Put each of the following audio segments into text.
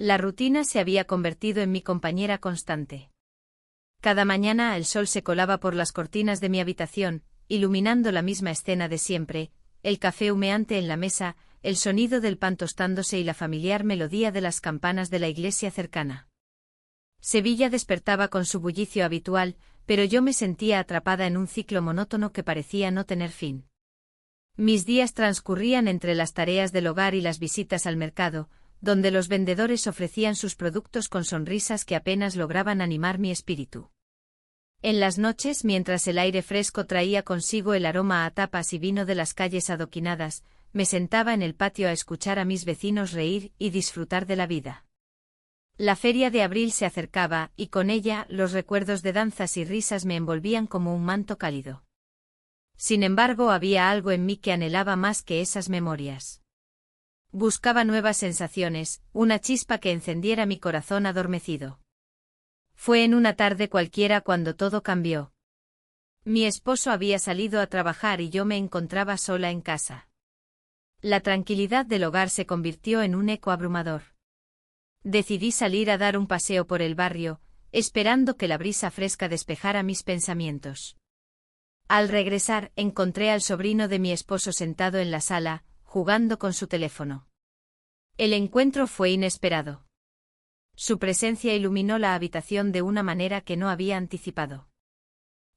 La rutina se había convertido en mi compañera constante. Cada mañana el sol se colaba por las cortinas de mi habitación, iluminando la misma escena de siempre, el café humeante en la mesa, el sonido del pan tostándose y la familiar melodía de las campanas de la iglesia cercana. Sevilla despertaba con su bullicio habitual, pero yo me sentía atrapada en un ciclo monótono que parecía no tener fin. Mis días transcurrían entre las tareas del hogar y las visitas al mercado, donde los vendedores ofrecían sus productos con sonrisas que apenas lograban animar mi espíritu. En las noches, mientras el aire fresco traía consigo el aroma a tapas y vino de las calles adoquinadas, me sentaba en el patio a escuchar a mis vecinos reír y disfrutar de la vida. La feria de abril se acercaba, y con ella los recuerdos de danzas y risas me envolvían como un manto cálido. Sin embargo, había algo en mí que anhelaba más que esas memorias. Buscaba nuevas sensaciones, una chispa que encendiera mi corazón adormecido. Fue en una tarde cualquiera cuando todo cambió. Mi esposo había salido a trabajar y yo me encontraba sola en casa. La tranquilidad del hogar se convirtió en un eco abrumador. Decidí salir a dar un paseo por el barrio, esperando que la brisa fresca despejara mis pensamientos. Al regresar, encontré al sobrino de mi esposo sentado en la sala, jugando con su teléfono. El encuentro fue inesperado. Su presencia iluminó la habitación de una manera que no había anticipado.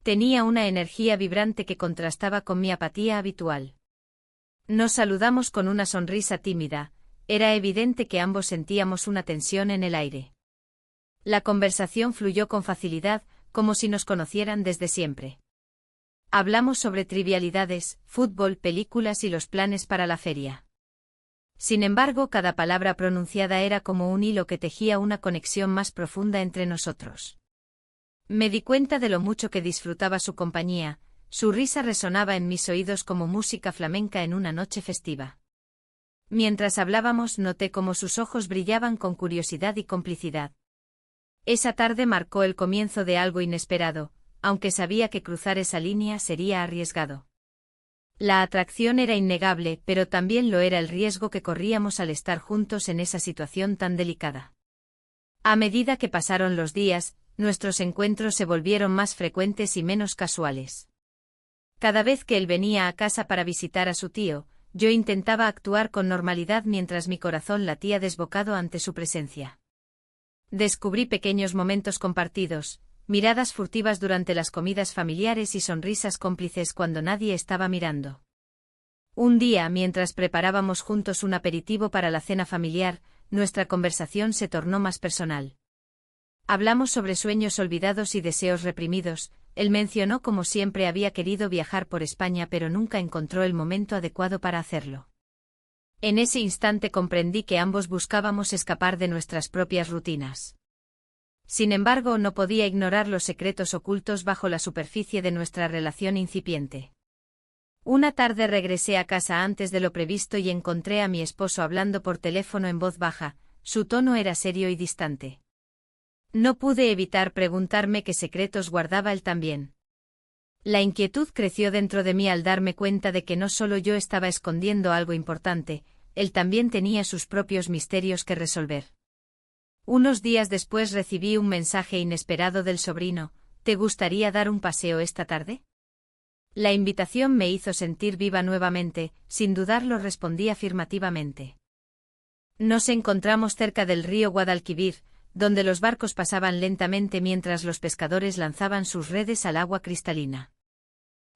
Tenía una energía vibrante que contrastaba con mi apatía habitual. Nos saludamos con una sonrisa tímida, era evidente que ambos sentíamos una tensión en el aire. La conversación fluyó con facilidad, como si nos conocieran desde siempre. Hablamos sobre trivialidades, fútbol, películas y los planes para la feria. Sin embargo, cada palabra pronunciada era como un hilo que tejía una conexión más profunda entre nosotros. Me di cuenta de lo mucho que disfrutaba su compañía, su risa resonaba en mis oídos como música flamenca en una noche festiva. Mientras hablábamos, noté cómo sus ojos brillaban con curiosidad y complicidad. Esa tarde marcó el comienzo de algo inesperado, aunque sabía que cruzar esa línea sería arriesgado. La atracción era innegable, pero también lo era el riesgo que corríamos al estar juntos en esa situación tan delicada. A medida que pasaron los días, nuestros encuentros se volvieron más frecuentes y menos casuales. Cada vez que él venía a casa para visitar a su tío, yo intentaba actuar con normalidad mientras mi corazón latía desbocado ante su presencia. Descubrí pequeños momentos compartidos, miradas furtivas durante las comidas familiares y sonrisas cómplices cuando nadie estaba mirando. Un día, mientras preparábamos juntos un aperitivo para la cena familiar, nuestra conversación se tornó más personal. Hablamos sobre sueños olvidados y deseos reprimidos. Él mencionó cómo siempre había querido viajar por España pero nunca encontró el momento adecuado para hacerlo. En ese instante comprendí que ambos buscábamos escapar de nuestras propias rutinas. Sin embargo, no podía ignorar los secretos ocultos bajo la superficie de nuestra relación incipiente. Una tarde regresé a casa antes de lo previsto y encontré a mi esposo hablando por teléfono en voz baja, su tono era serio y distante. No pude evitar preguntarme qué secretos guardaba él también. La inquietud creció dentro de mí al darme cuenta de que no solo yo estaba escondiendo algo importante, él también tenía sus propios misterios que resolver. Unos días después recibí un mensaje inesperado del sobrino: ¿te gustaría dar un paseo esta tarde? La invitación me hizo sentir viva nuevamente, sin dudarlo respondí afirmativamente. Nos encontramos cerca del río Guadalquivir, donde los barcos pasaban lentamente mientras los pescadores lanzaban sus redes al agua cristalina.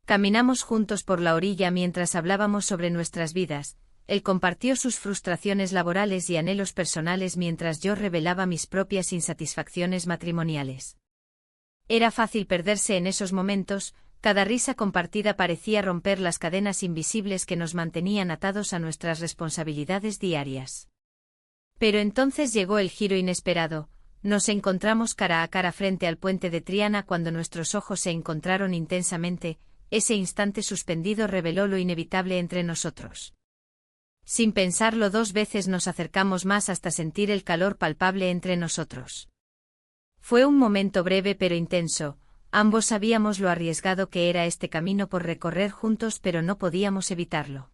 Caminamos juntos por la orilla mientras hablábamos sobre nuestras vidas. Él compartió sus frustraciones laborales y anhelos personales mientras yo revelaba mis propias insatisfacciones matrimoniales. Era fácil perderse en esos momentos, cada risa compartida parecía romper las cadenas invisibles que nos mantenían atados a nuestras responsabilidades diarias. Pero entonces llegó el giro inesperado, nos encontramos cara a cara frente al puente de Triana cuando nuestros ojos se encontraron intensamente, ese instante suspendido reveló lo inevitable entre nosotros. Sin pensarlo dos veces nos acercamos más hasta sentir el calor palpable entre nosotros. Fue un momento breve pero intenso, ambos sabíamos lo arriesgado que era este camino por recorrer juntos pero no podíamos evitarlo.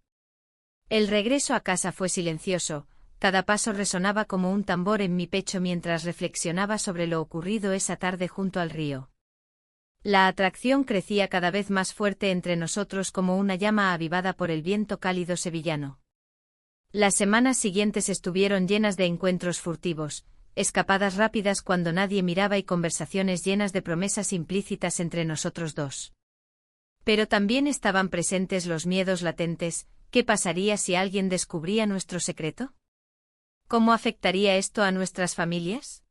El regreso a casa fue silencioso, cada paso resonaba como un tambor en mi pecho mientras reflexionaba sobre lo ocurrido esa tarde junto al río. La atracción crecía cada vez más fuerte entre nosotros como una llama avivada por el viento cálido sevillano. Las semanas siguientes estuvieron llenas de encuentros furtivos, escapadas rápidas cuando nadie miraba y conversaciones llenas de promesas implícitas entre nosotros dos. Pero también estaban presentes los miedos latentes. ¿Qué pasaría si alguien descubría nuestro secreto? ¿Cómo afectaría esto a nuestras familias?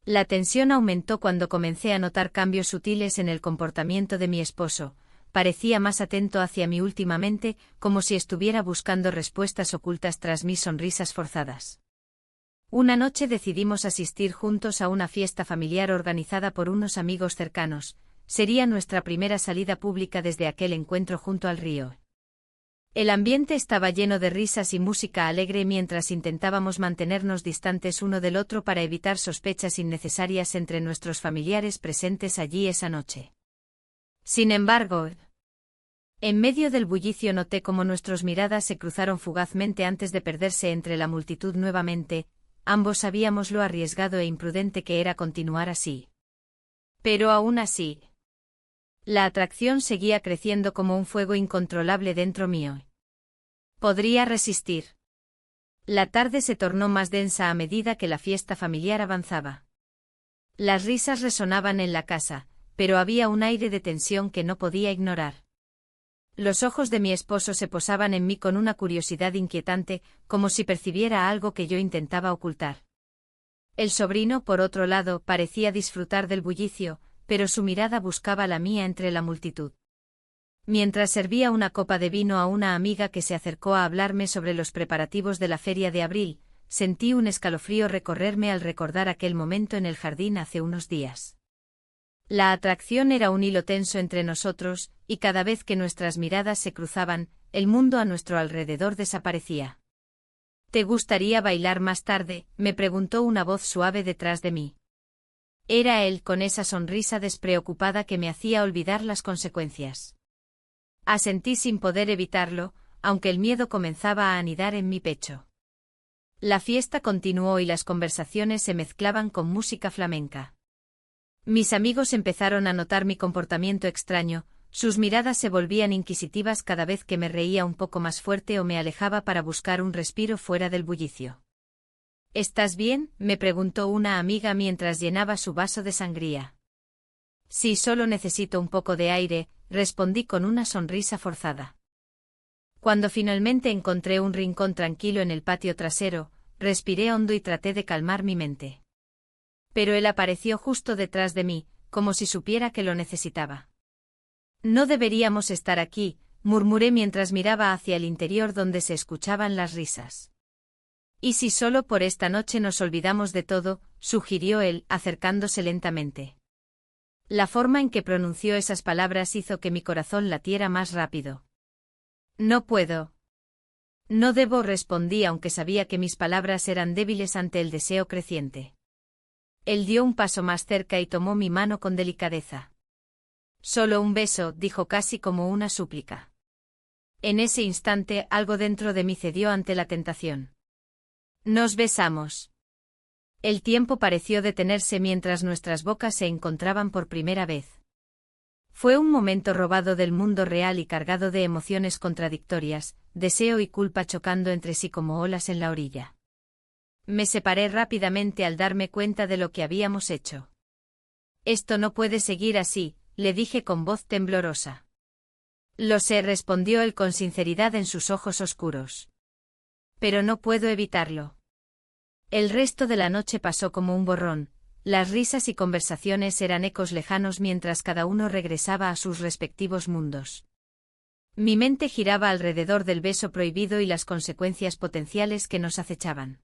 La tensión aumentó cuando comencé a notar cambios sutiles en el comportamiento de mi esposo. Parecía más atento hacia mí últimamente, como si estuviera buscando respuestas ocultas tras mis sonrisas forzadas. Una noche decidimos asistir juntos a una fiesta familiar organizada por unos amigos cercanos. Sería nuestra primera salida pública desde aquel encuentro junto al río. El ambiente estaba lleno de risas y música alegre mientras intentábamos mantenernos distantes uno del otro para evitar sospechas innecesarias entre nuestros familiares presentes allí esa noche. Sin embargo, en medio del bullicio noté cómo nuestras miradas se cruzaron fugazmente antes de perderse entre la multitud nuevamente. Ambos sabíamos lo arriesgado e imprudente que era continuar así. Pero aún así, la atracción seguía creciendo como un fuego incontrolable dentro mío. ¿Podría resistir? La tarde se tornó más densa a medida que la fiesta familiar avanzaba. Las risas resonaban en la casa, pero había un aire de tensión que no podía ignorar. Los ojos de mi esposo se posaban en mí con una curiosidad inquietante, como si percibiera algo que yo intentaba ocultar. El sobrino, por otro lado, parecía disfrutar del bullicio, pero su mirada buscaba la mía entre la multitud. Mientras servía una copa de vino a una amiga que se acercó a hablarme sobre los preparativos de la feria de abril, sentí un escalofrío recorrerme al recordar aquel momento en el jardín hace unos días. La atracción era un hilo tenso entre nosotros, y cada vez que nuestras miradas se cruzaban, el mundo a nuestro alrededor desaparecía. ¿Te gustaría bailar más tarde?, me preguntó una voz suave detrás de mí. Era él con esa sonrisa despreocupada que me hacía olvidar las consecuencias. Asentí sin poder evitarlo, aunque el miedo comenzaba a anidar en mi pecho. La fiesta continuó y las conversaciones se mezclaban con música flamenca. Mis amigos empezaron a notar mi comportamiento extraño, sus miradas se volvían inquisitivas cada vez que me reía un poco más fuerte o me alejaba para buscar un respiro fuera del bullicio. ¿Estás bien?, me preguntó una amiga mientras llenaba su vaso de sangría. Sí, solo necesito un poco de aire, respondí con una sonrisa forzada. Cuando finalmente encontré un rincón tranquilo en el patio trasero, respiré hondo y traté de calmar mi mente. Pero él apareció justo detrás de mí, como si supiera que lo necesitaba. No deberíamos estar aquí, murmuré mientras miraba hacia el interior donde se escuchaban las risas. ¿Y si solo por esta noche nos olvidamos de todo?, sugirió él, acercándose lentamente. La forma en que pronunció esas palabras hizo que mi corazón latiera más rápido. No puedo. No debo, respondí aunque sabía que mis palabras eran débiles ante el deseo creciente. Él dio un paso más cerca y tomó mi mano con delicadeza. Solo un beso, dijo casi como una súplica. En ese instante algo dentro de mí cedió ante la tentación. Nos besamos. El tiempo pareció detenerse mientras nuestras bocas se encontraban por primera vez. Fue un momento robado del mundo real y cargado de emociones contradictorias, deseo y culpa chocando entre sí como olas en la orilla. Me separé rápidamente al darme cuenta de lo que habíamos hecho. Esto no puede seguir así, le dije con voz temblorosa. Lo sé, respondió él con sinceridad en sus ojos oscuros. Pero no puedo evitarlo. El resto de la noche pasó como un borrón, las risas y conversaciones eran ecos lejanos mientras cada uno regresaba a sus respectivos mundos. Mi mente giraba alrededor del beso prohibido y las consecuencias potenciales que nos acechaban.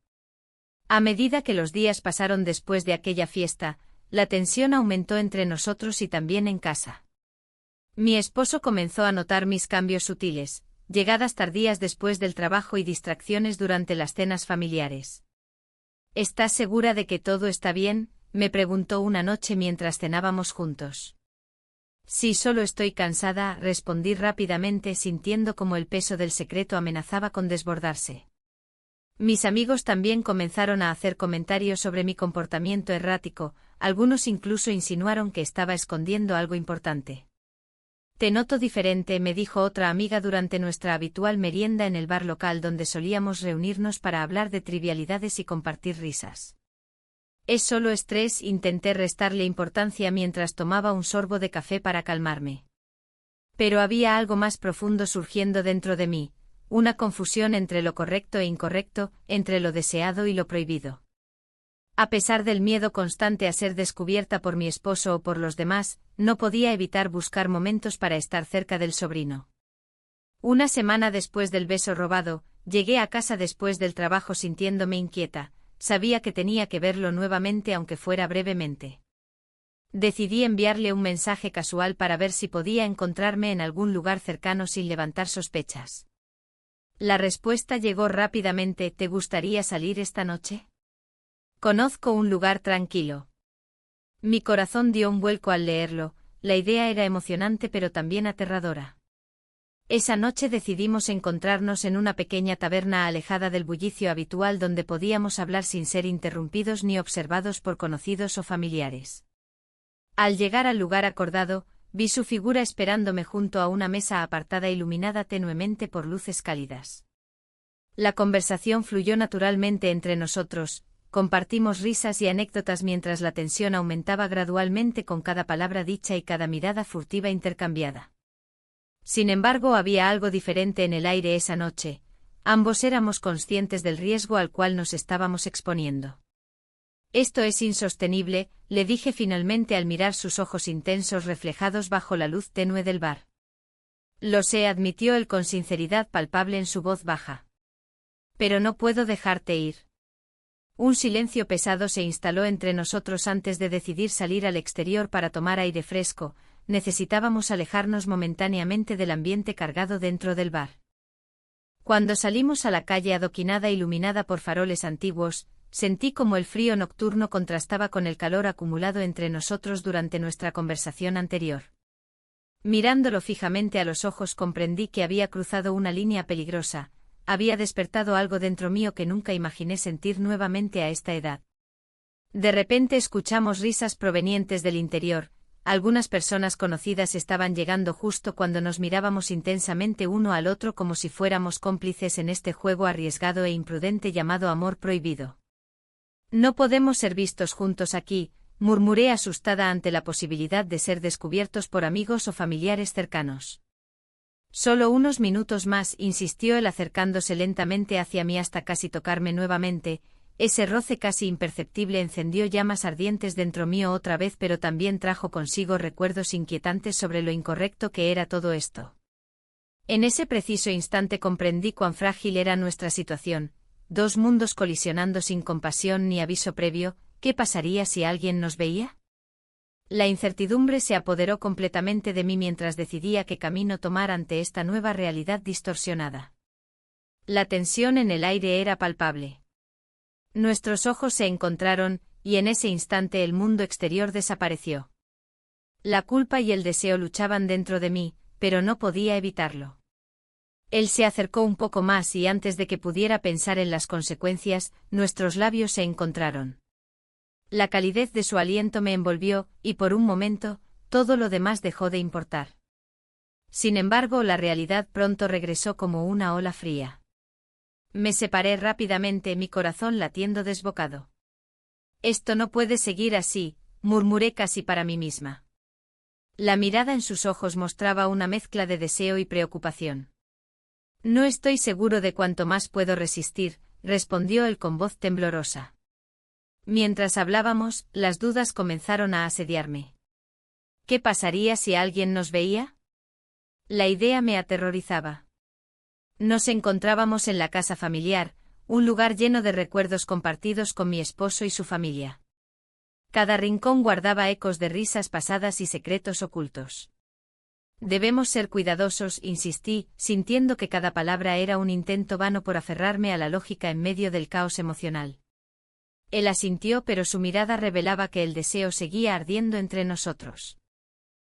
A medida que los días pasaron después de aquella fiesta, la tensión aumentó entre nosotros y también en casa. Mi esposo comenzó a notar mis cambios sutiles, llegadas tardías después del trabajo y distracciones durante las cenas familiares. ¿Estás segura de que todo está bien?, me preguntó una noche mientras cenábamos juntos. Sí, solo estoy cansada, respondí rápidamente sintiendo como el peso del secreto amenazaba con desbordarse. Mis amigos también comenzaron a hacer comentarios sobre mi comportamiento errático, algunos incluso insinuaron que estaba escondiendo algo importante. «Te noto diferente», me dijo otra amiga durante nuestra habitual merienda en el bar local donde solíamos reunirnos para hablar de trivialidades y compartir risas. «Es solo estrés», intenté restarle importancia mientras tomaba un sorbo de café para calmarme. Pero había algo más profundo surgiendo dentro de mí, una confusión entre lo correcto e incorrecto, entre lo deseado y lo prohibido. A pesar del miedo constante a ser descubierta por mi esposo o por los demás, no podía evitar buscar momentos para estar cerca del sobrino. Una semana después del beso robado, llegué a casa después del trabajo sintiéndome inquieta, sabía que tenía que verlo nuevamente aunque fuera brevemente. Decidí enviarle un mensaje casual para ver si podía encontrarme en algún lugar cercano sin levantar sospechas. La respuesta llegó rápidamente: «¿Te gustaría salir esta noche? Conozco un lugar tranquilo». Mi corazón dio un vuelco al leerlo, la idea era emocionante pero también aterradora. Esa noche decidimos encontrarnos en una pequeña taberna alejada del bullicio habitual donde podíamos hablar sin ser interrumpidos ni observados por conocidos o familiares. Al llegar al lugar acordado, vi su figura esperándome junto a una mesa apartada iluminada tenuemente por luces cálidas. La conversación fluyó naturalmente entre nosotros, compartimos risas y anécdotas mientras la tensión aumentaba gradualmente con cada palabra dicha y cada mirada furtiva intercambiada. Sin embargo, había algo diferente en el aire esa noche, ambos éramos conscientes del riesgo al cual nos estábamos exponiendo. «Esto es insostenible», le dije finalmente al mirar sus ojos intensos reflejados bajo la luz tenue del bar. «Lo sé», admitió él con sinceridad palpable en su voz baja. «Pero no puedo dejarte ir». Un silencio pesado se instaló entre nosotros antes de decidir salir al exterior para tomar aire fresco. Necesitábamos alejarnos momentáneamente del ambiente cargado dentro del bar. Cuando salimos a la calle adoquinada iluminada por faroles antiguos, sentí como el frío nocturno contrastaba con el calor acumulado entre nosotros durante nuestra conversación anterior. Mirándolo fijamente a los ojos comprendí que había cruzado una línea peligrosa, había despertado algo dentro mío que nunca imaginé sentir nuevamente a esta edad. De repente escuchamos risas provenientes del interior. Algunas personas conocidas estaban llegando justo cuando nos mirábamos intensamente uno al otro como si fuéramos cómplices en este juego arriesgado e imprudente llamado amor prohibido. «No podemos ser vistos juntos aquí», murmuré asustada ante la posibilidad de ser descubiertos por amigos o familiares cercanos. «Solo unos minutos más», insistió él acercándose lentamente hacia mí hasta casi tocarme nuevamente. Ese roce casi imperceptible encendió llamas ardientes dentro mío otra vez, pero también trajo consigo recuerdos inquietantes sobre lo incorrecto que era todo esto. En ese preciso instante comprendí cuán frágil era nuestra situación, dos mundos colisionando sin compasión ni aviso previo. ¿Qué pasaría si alguien nos veía? La incertidumbre se apoderó completamente de mí mientras decidía qué camino tomar ante esta nueva realidad distorsionada. La tensión en el aire era palpable. Nuestros ojos se encontraron, y en ese instante el mundo exterior desapareció. La culpa y el deseo luchaban dentro de mí, pero no podía evitarlo. Él se acercó un poco más y antes de que pudiera pensar en las consecuencias, nuestros labios se encontraron. La calidez de su aliento me envolvió, y por un momento, todo lo demás dejó de importar. Sin embargo, la realidad pronto regresó como una ola fría. Me separé rápidamente, mi corazón latiendo desbocado. «Esto no puede seguir así», murmuré casi para mí misma. La mirada en sus ojos mostraba una mezcla de deseo y preocupación. «No estoy seguro de cuánto más puedo resistir», respondió él con voz temblorosa. Mientras hablábamos, las dudas comenzaron a asediarme. ¿Qué pasaría si alguien nos veía? La idea me aterrorizaba. Nos encontrábamos en la casa familiar, un lugar lleno de recuerdos compartidos con mi esposo y su familia. Cada rincón guardaba ecos de risas pasadas y secretos ocultos. «Debemos ser cuidadosos», insistí, sintiendo que cada palabra era un intento vano por aferrarme a la lógica en medio del caos emocional. Él asintió, pero su mirada revelaba que el deseo seguía ardiendo entre nosotros.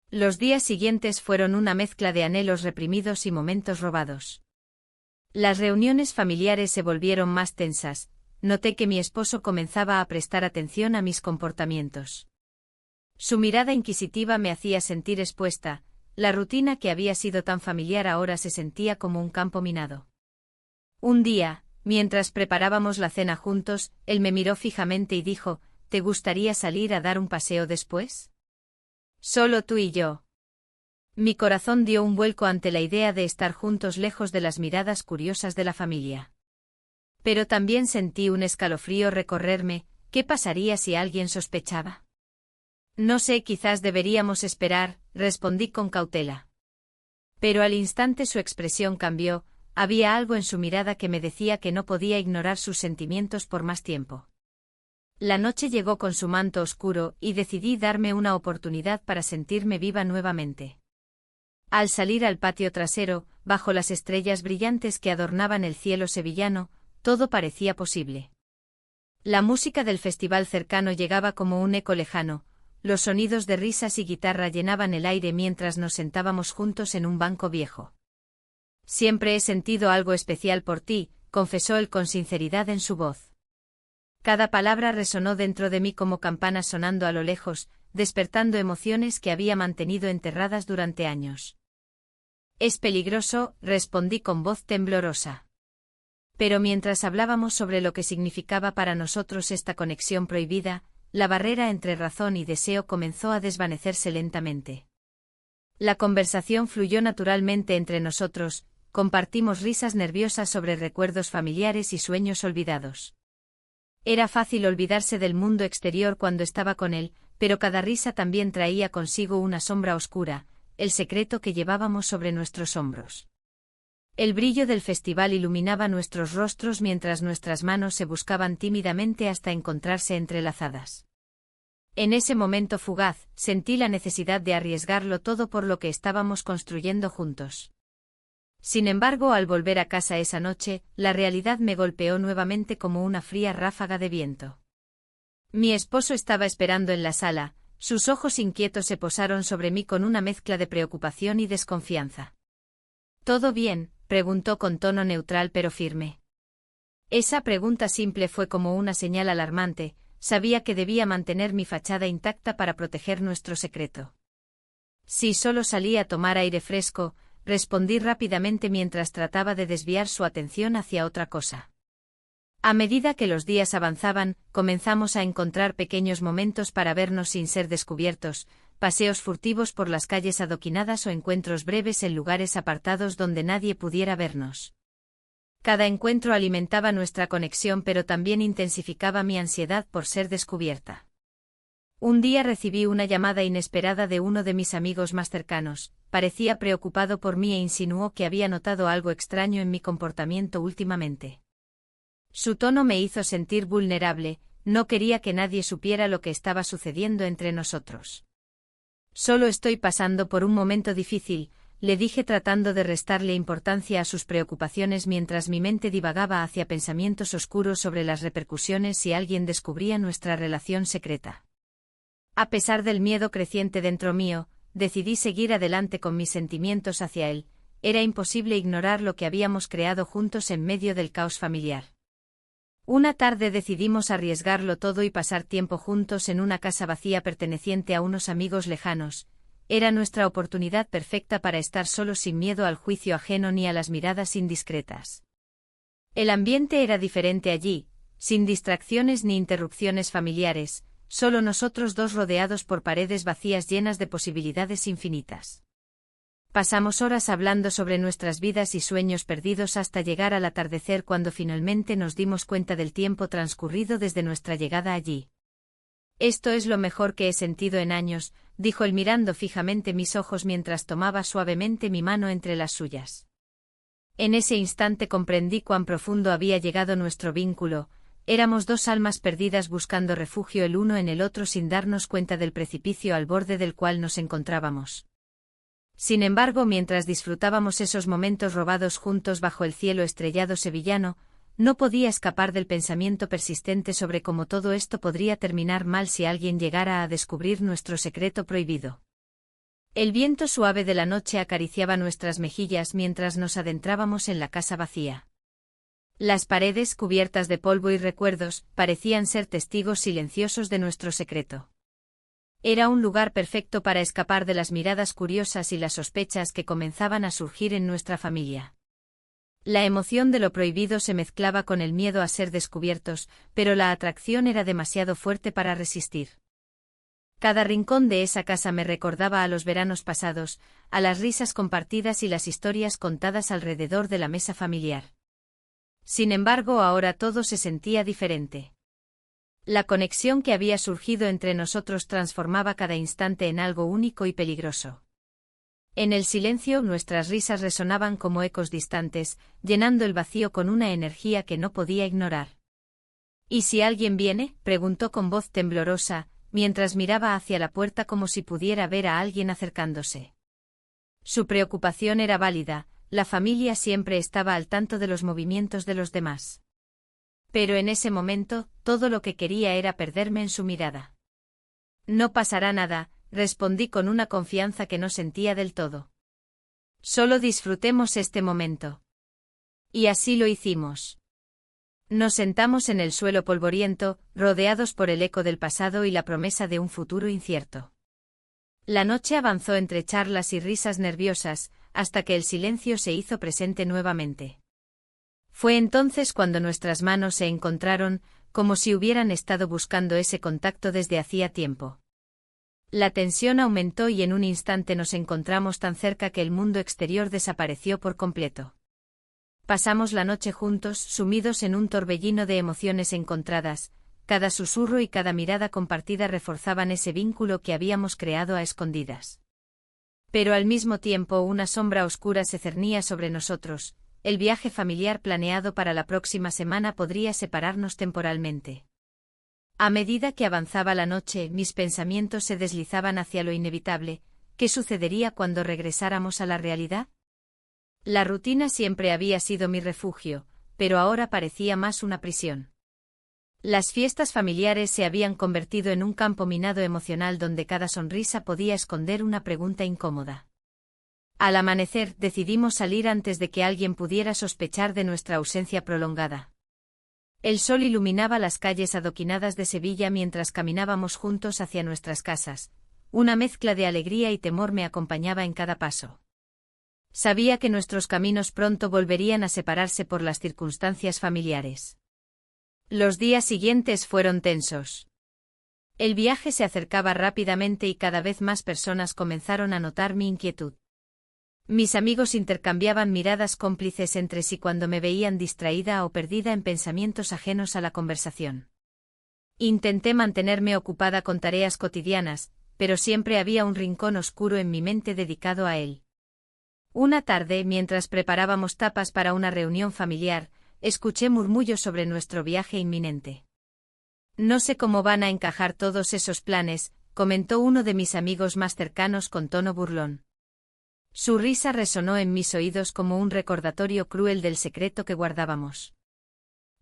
Los días siguientes fueron una mezcla de anhelos reprimidos y momentos robados. Las reuniones familiares se volvieron más tensas. Noté que mi esposo comenzaba a prestar atención a mis comportamientos. Su mirada inquisitiva me hacía sentir expuesta. La rutina que había sido tan familiar ahora se sentía como un campo minado. Un día, mientras preparábamos la cena juntos, él me miró fijamente y dijo: ¿Te gustaría salir a dar un paseo después? Solo tú y yo. Mi corazón dio un vuelco ante la idea de estar juntos lejos de las miradas curiosas de la familia. Pero también sentí un escalofrío recorrerme. ¿Qué pasaría si alguien sospechaba? No sé, quizás deberíamos esperar, respondí con cautela. Pero al instante su expresión cambió, había algo en su mirada que me decía que no podía ignorar sus sentimientos por más tiempo. La noche llegó con su manto oscuro y decidí darme una oportunidad para sentirme viva nuevamente. Al salir al patio trasero, bajo las estrellas brillantes que adornaban el cielo sevillano, todo parecía posible. La música del festival cercano llegaba como un eco lejano, los sonidos de risas y guitarra llenaban el aire mientras nos sentábamos juntos en un banco viejo. Siempre he sentido algo especial por ti, confesó él con sinceridad en su voz. Cada palabra resonó dentro de mí como campanas sonando a lo lejos, despertando emociones que había mantenido enterradas durante años. Es peligroso, respondí con voz temblorosa. Pero mientras hablábamos sobre lo que significaba para nosotros esta conexión prohibida, la barrera entre razón y deseo comenzó a desvanecerse lentamente. La conversación fluyó naturalmente entre nosotros, compartimos risas nerviosas sobre recuerdos familiares y sueños olvidados. Era fácil olvidarse del mundo exterior cuando estaba con él, pero cada risa también traía consigo una sombra oscura, el secreto que llevábamos sobre nuestros hombros. El brillo del festival iluminaba nuestros rostros mientras nuestras manos se buscaban tímidamente hasta encontrarse entrelazadas. En ese momento fugaz, sentí la necesidad de arriesgarlo todo por lo que estábamos construyendo juntos. Sin embargo, al volver a casa esa noche, la realidad me golpeó nuevamente como una fría ráfaga de viento. Mi esposo estaba esperando en la sala, sus ojos inquietos se posaron sobre mí con una mezcla de preocupación y desconfianza. ¿Todo bien?, preguntó con tono neutral pero firme. Esa pregunta simple fue como una señal alarmante, sabía que debía mantener mi fachada intacta para proteger nuestro secreto. Sí, solo salí a tomar aire fresco, respondí rápidamente mientras trataba de desviar su atención hacia otra cosa. A medida que los días avanzaban, comenzamos a encontrar pequeños momentos para vernos sin ser descubiertos, paseos furtivos por las calles adoquinadas o encuentros breves en lugares apartados donde nadie pudiera vernos. Cada encuentro alimentaba nuestra conexión pero también intensificaba mi ansiedad por ser descubierta. Un día recibí una llamada inesperada de uno de mis amigos más cercanos, parecía preocupado por mí e insinuó que había notado algo extraño en mi comportamiento últimamente. Su tono me hizo sentir vulnerable, no quería que nadie supiera lo que estaba sucediendo entre nosotros. Solo estoy pasando por un momento difícil, le dije tratando de restarle importancia a sus preocupaciones mientras mi mente divagaba hacia pensamientos oscuros sobre las repercusiones si alguien descubría nuestra relación secreta. A pesar del miedo creciente dentro mío, decidí seguir adelante con mis sentimientos hacia él, era imposible ignorar lo que habíamos creado juntos en medio del caos familiar. Una tarde decidimos arriesgarlo todo y pasar tiempo juntos en una casa vacía perteneciente a unos amigos lejanos. Era nuestra oportunidad perfecta para estar solos sin miedo al juicio ajeno ni a las miradas indiscretas. El ambiente era diferente allí, sin distracciones ni interrupciones familiares, solo nosotros dos rodeados por paredes vacías llenas de posibilidades infinitas. Pasamos horas hablando sobre nuestras vidas y sueños perdidos hasta llegar al atardecer cuando finalmente nos dimos cuenta del tiempo transcurrido desde nuestra llegada allí. Esto es lo mejor que he sentido en años, dijo él mirando fijamente mis ojos mientras tomaba suavemente mi mano entre las suyas. En ese instante comprendí cuán profundo había llegado nuestro vínculo, éramos dos almas perdidas buscando refugio el uno en el otro sin darnos cuenta del precipicio al borde del cual nos encontrábamos. Sin embargo, mientras disfrutábamos esos momentos robados juntos bajo el cielo estrellado sevillano, no podía escapar del pensamiento persistente sobre cómo todo esto podría terminar mal si alguien llegara a descubrir nuestro secreto prohibido. El viento suave de la noche acariciaba nuestras mejillas mientras nos adentrábamos en la casa vacía. Las paredes, cubiertas de polvo y recuerdos, parecían ser testigos silenciosos de nuestro secreto. Era un lugar perfecto para escapar de las miradas curiosas y las sospechas que comenzaban a surgir en nuestra familia. La emoción de lo prohibido se mezclaba con el miedo a ser descubiertos, pero la atracción era demasiado fuerte para resistir. Cada rincón de esa casa me recordaba a los veranos pasados, a las risas compartidas y las historias contadas alrededor de la mesa familiar. Sin embargo, ahora todo se sentía diferente. La conexión que había surgido entre nosotros transformaba cada instante en algo único y peligroso. En el silencio, nuestras risas resonaban como ecos distantes, llenando el vacío con una energía que no podía ignorar. ¿Y si alguien viene?, preguntó con voz temblorosa, mientras miraba hacia la puerta como si pudiera ver a alguien acercándose. Su preocupación era válida, la familia siempre estaba al tanto de los movimientos de los demás. Pero en ese momento, todo lo que quería era perderme en su mirada. No pasará nada, respondí con una confianza que no sentía del todo. Solo disfrutemos este momento. Y así lo hicimos. Nos sentamos en el suelo polvoriento, rodeados por el eco del pasado y la promesa de un futuro incierto. La noche avanzó entre charlas y risas nerviosas, hasta que el silencio se hizo presente nuevamente. Fue entonces cuando nuestras manos se encontraron, como si hubieran estado buscando ese contacto desde hacía tiempo. La tensión aumentó y en un instante nos encontramos tan cerca que el mundo exterior desapareció por completo. Pasamos la noche juntos, sumidos en un torbellino de emociones encontradas, cada susurro y cada mirada compartida reforzaban ese vínculo que habíamos creado a escondidas. Pero al mismo tiempo una sombra oscura se cernía sobre nosotros, el viaje familiar planeado para la próxima semana podría separarnos temporalmente. A medida que avanzaba la noche, mis pensamientos se deslizaban hacia lo inevitable. ¿Qué sucedería cuando regresáramos a la realidad? La rutina siempre había sido mi refugio, pero ahora parecía más una prisión. Las fiestas familiares se habían convertido en un campo minado emocional donde cada sonrisa podía esconder una pregunta incómoda. Al amanecer, decidimos salir antes de que alguien pudiera sospechar de nuestra ausencia prolongada. El sol iluminaba las calles adoquinadas de Sevilla mientras caminábamos juntos hacia nuestras casas. Una mezcla de alegría y temor me acompañaba en cada paso. Sabía que nuestros caminos pronto volverían a separarse por las circunstancias familiares. Los días siguientes fueron tensos. El viaje se acercaba rápidamente y cada vez más personas comenzaron a notar mi inquietud. Mis amigos intercambiaban miradas cómplices entre sí cuando me veían distraída o perdida en pensamientos ajenos a la conversación. Intenté mantenerme ocupada con tareas cotidianas, pero siempre había un rincón oscuro en mi mente dedicado a él. Una tarde, mientras preparábamos tapas para una reunión familiar, escuché murmullos sobre nuestro viaje inminente. No sé cómo van a encajar todos esos planes, comentó uno de mis amigos más cercanos con tono burlón. Su risa resonó en mis oídos como un recordatorio cruel del secreto que guardábamos.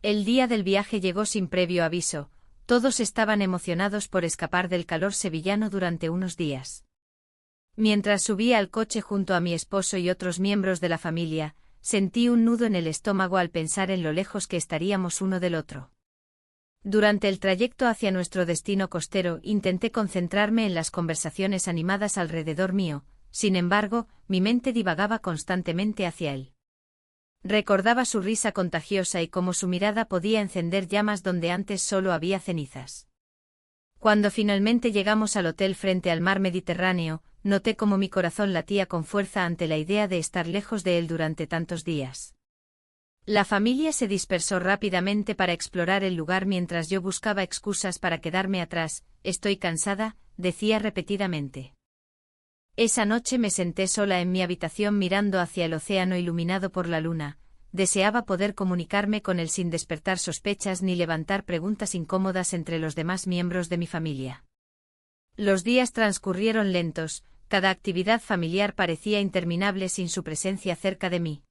El día del viaje llegó sin previo aviso, todos estaban emocionados por escapar del calor sevillano durante unos días. Mientras subía al coche junto a mi esposo y otros miembros de la familia, sentí un nudo en el estómago al pensar en lo lejos que estaríamos uno del otro. Durante el trayecto hacia nuestro destino costero intenté concentrarme en las conversaciones animadas alrededor mío. Sin embargo, mi mente divagaba constantemente hacia él. Recordaba su risa contagiosa y cómo su mirada podía encender llamas donde antes solo había cenizas. Cuando finalmente llegamos al hotel frente al mar Mediterráneo, noté cómo mi corazón latía con fuerza ante la idea de estar lejos de él durante tantos días. La familia se dispersó rápidamente para explorar el lugar mientras yo buscaba excusas para quedarme atrás. Estoy cansada, decía repetidamente. Esa noche me senté sola en mi habitación mirando hacia el océano iluminado por la luna. Deseaba poder comunicarme con él sin despertar sospechas ni levantar preguntas incómodas entre los demás miembros de mi familia. Los días transcurrieron lentos, cada actividad familiar parecía interminable sin su presencia cerca de mí.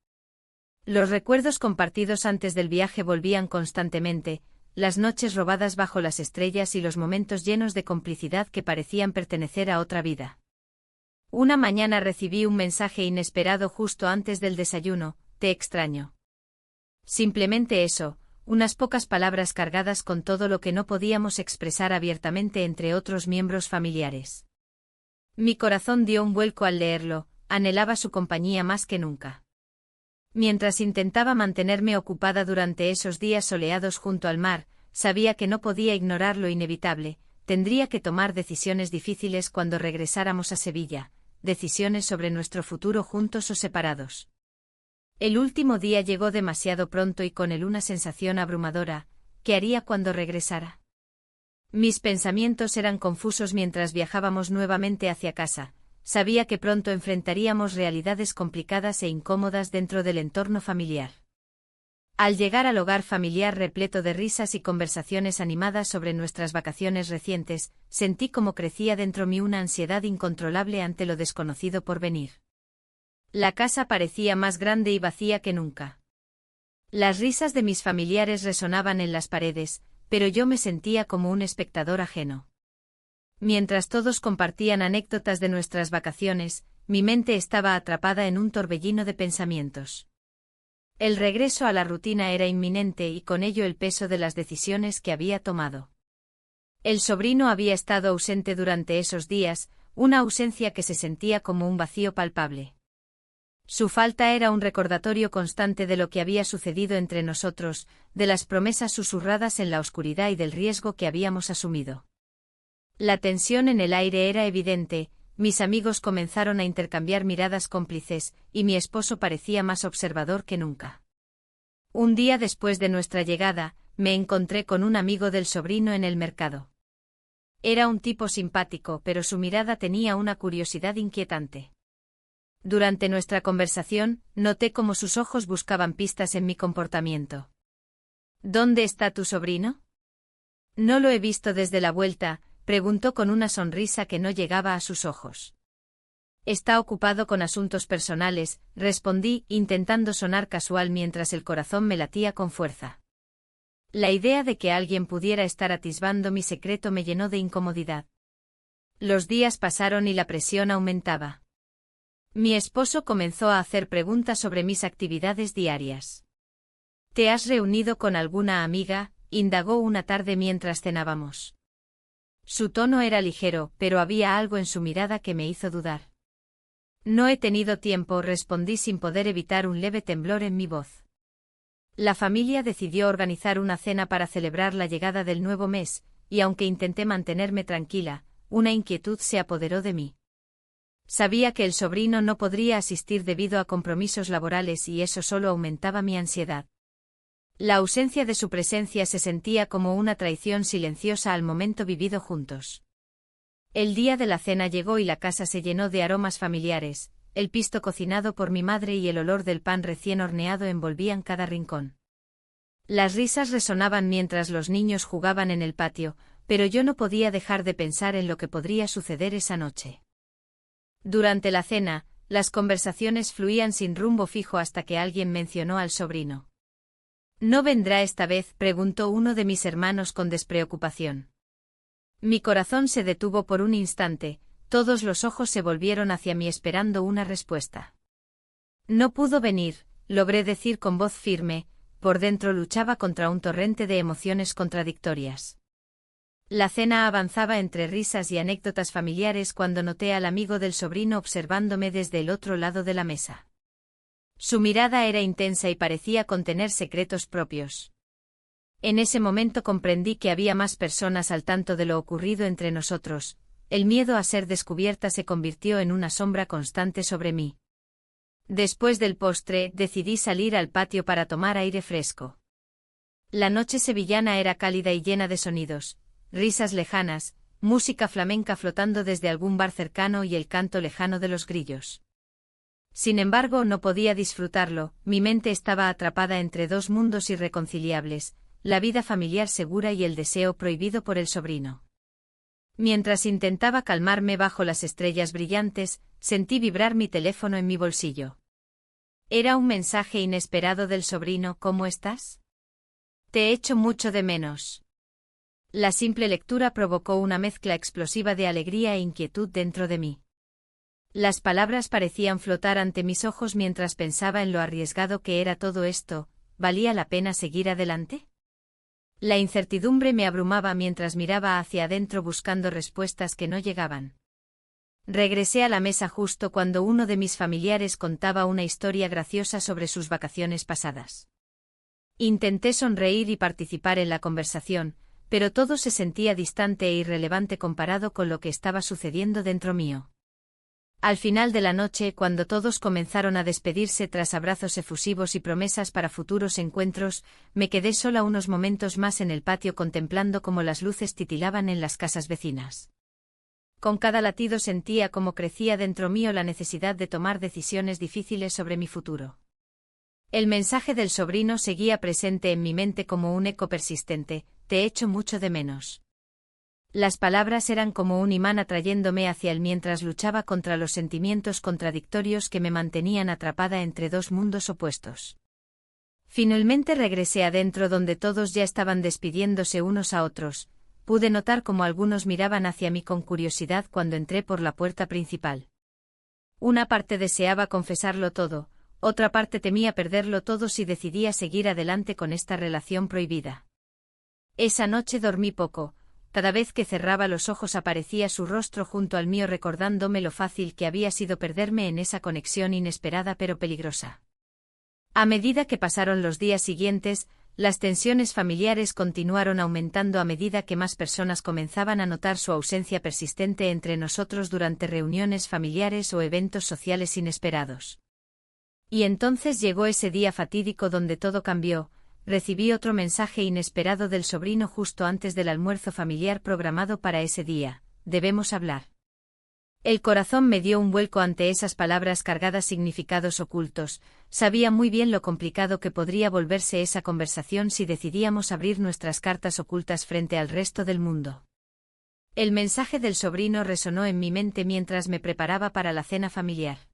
Los recuerdos compartidos antes del viaje volvían constantemente, las noches robadas bajo las estrellas y los momentos llenos de complicidad que parecían pertenecer a otra vida. Una mañana recibí un mensaje inesperado justo antes del desayuno: te extraño. Simplemente eso, unas pocas palabras cargadas con todo lo que no podíamos expresar abiertamente entre otros miembros familiares. Mi corazón dio un vuelco al leerlo, anhelaba su compañía más que nunca. Mientras intentaba mantenerme ocupada durante esos días soleados junto al mar, sabía que no podía ignorar lo inevitable: tendría que tomar decisiones difíciles cuando regresáramos a Sevilla, decisiones sobre nuestro futuro juntos o separados. El último día llegó demasiado pronto y con él una sensación abrumadora: ¿qué haría cuando regresara? Mis pensamientos eran confusos mientras viajábamos nuevamente hacia casa. Sabía que pronto enfrentaríamos realidades complicadas e incómodas dentro del entorno familiar. Al llegar al hogar familiar repleto de risas y conversaciones animadas sobre nuestras vacaciones recientes, sentí como crecía dentro mí una ansiedad incontrolable ante lo desconocido por venir. La casa parecía más grande y vacía que nunca. Las risas de mis familiares resonaban en las paredes, pero yo me sentía como un espectador ajeno. Mientras todos compartían anécdotas de nuestras vacaciones, mi mente estaba atrapada en un torbellino de pensamientos. El regreso a la rutina era inminente y con ello el peso de las decisiones que había tomado. El sobrino había estado ausente durante esos días, una ausencia que se sentía como un vacío palpable. Su falta era un recordatorio constante de lo que había sucedido entre nosotros, de las promesas susurradas en la oscuridad y del riesgo que habíamos asumido. La tensión en el aire era evidente, mis amigos comenzaron a intercambiar miradas cómplices, y mi esposo parecía más observador que nunca. Un día después de nuestra llegada, me encontré con un amigo del sobrino en el mercado. Era un tipo simpático, pero su mirada tenía una curiosidad inquietante. Durante nuestra conversación, noté cómo sus ojos buscaban pistas en mi comportamiento. ¿Dónde está tu sobrino? No lo he visto desde la vuelta, preguntó con una sonrisa que no llegaba a sus ojos. Está ocupado con asuntos personales, respondí, intentando sonar casual mientras el corazón me latía con fuerza. La idea de que alguien pudiera estar atisbando mi secreto me llenó de incomodidad. Los días pasaron y la presión aumentaba. Mi esposo comenzó a hacer preguntas sobre mis actividades diarias. ¿Te has reunido con alguna amiga?, indagó una tarde mientras cenábamos. Su tono era ligero, pero había algo en su mirada que me hizo dudar. No he tenido tiempo, respondí sin poder evitar un leve temblor en mi voz. La familia decidió organizar una cena para celebrar la llegada del nuevo mes, y aunque intenté mantenerme tranquila, una inquietud se apoderó de mí. Sabía que el sobrino no podría asistir debido a compromisos laborales y eso solo aumentaba mi ansiedad. La ausencia de su presencia se sentía como una traición silenciosa al momento vivido juntos. El día de la cena llegó y la casa se llenó de aromas familiares, el pisto cocinado por mi madre y el olor del pan recién horneado envolvían cada rincón. Las risas resonaban mientras los niños jugaban en el patio, pero yo no podía dejar de pensar en lo que podría suceder esa noche. Durante la cena, las conversaciones fluían sin rumbo fijo hasta que alguien mencionó al sobrino. ¿No vendrá esta vez?, preguntó uno de mis hermanos con despreocupación. Mi corazón se detuvo por un instante, todos los ojos se volvieron hacia mí esperando una respuesta. No pudo venir, logré decir con voz firme, por dentro luchaba contra un torrente de emociones contradictorias. La cena avanzaba entre risas y anécdotas familiares cuando noté al amigo del sobrino observándome desde el otro lado de la mesa. Su mirada era intensa y parecía contener secretos propios. En ese momento comprendí que había más personas al tanto de lo ocurrido entre nosotros. El miedo a ser descubierta se convirtió en una sombra constante sobre mí. Después del postre, decidí salir al patio para tomar aire fresco. La noche sevillana era cálida y llena de sonidos, risas lejanas, música flamenca flotando desde algún bar cercano y el canto lejano de los grillos. Sin embargo, no podía disfrutarlo, mi mente estaba atrapada entre dos mundos irreconciliables, la vida familiar segura y el deseo prohibido por el sobrino. Mientras intentaba calmarme bajo las estrellas brillantes, sentí vibrar mi teléfono en mi bolsillo. Era un mensaje inesperado del sobrino: ¿cómo estás? Te echo mucho de menos. La simple lectura provocó una mezcla explosiva de alegría e inquietud dentro de mí. Las palabras parecían flotar ante mis ojos mientras pensaba en lo arriesgado que era todo esto. ¿Valía la pena seguir adelante? La incertidumbre me abrumaba mientras miraba hacia adentro buscando respuestas que no llegaban. Regresé a la mesa justo cuando uno de mis familiares contaba una historia graciosa sobre sus vacaciones pasadas. Intenté sonreír y participar en la conversación, pero todo se sentía distante e irrelevante comparado con lo que estaba sucediendo dentro mío. Al final de la noche, cuando todos comenzaron a despedirse tras abrazos efusivos y promesas para futuros encuentros, me quedé sola unos momentos más en el patio contemplando cómo las luces titilaban en las casas vecinas. Con cada latido sentía cómo crecía dentro mío la necesidad de tomar decisiones difíciles sobre mi futuro. El mensaje del sobrino seguía presente en mi mente como un eco persistente: te echo mucho de menos. Las palabras eran como un imán atrayéndome hacia él mientras luchaba contra los sentimientos contradictorios que me mantenían atrapada entre dos mundos opuestos. Finalmente regresé adentro donde todos ya estaban despidiéndose unos a otros. Pude notar cómo algunos miraban hacia mí con curiosidad cuando entré por la puerta principal. Una parte deseaba confesarlo todo, otra parte temía perderlo todo si decidía seguir adelante con esta relación prohibida. Esa noche dormí poco. Cada vez que cerraba los ojos aparecía su rostro junto al mío recordándome lo fácil que había sido perderme en esa conexión inesperada pero peligrosa. A medida que pasaron los días siguientes, las tensiones familiares continuaron aumentando a medida que más personas comenzaban a notar su ausencia persistente entre nosotros durante reuniones familiares o eventos sociales inesperados. Y entonces llegó ese día fatídico donde todo cambió. Recibí otro mensaje inesperado del sobrino justo antes del almuerzo familiar programado para ese día: debemos hablar. El corazón me dio un vuelco ante esas palabras cargadas significados ocultos. Sabía muy bien lo complicado que podría volverse esa conversación si decidíamos abrir nuestras cartas ocultas frente al resto del mundo. El mensaje del sobrino resonó en mi mente mientras me preparaba para la cena familiar.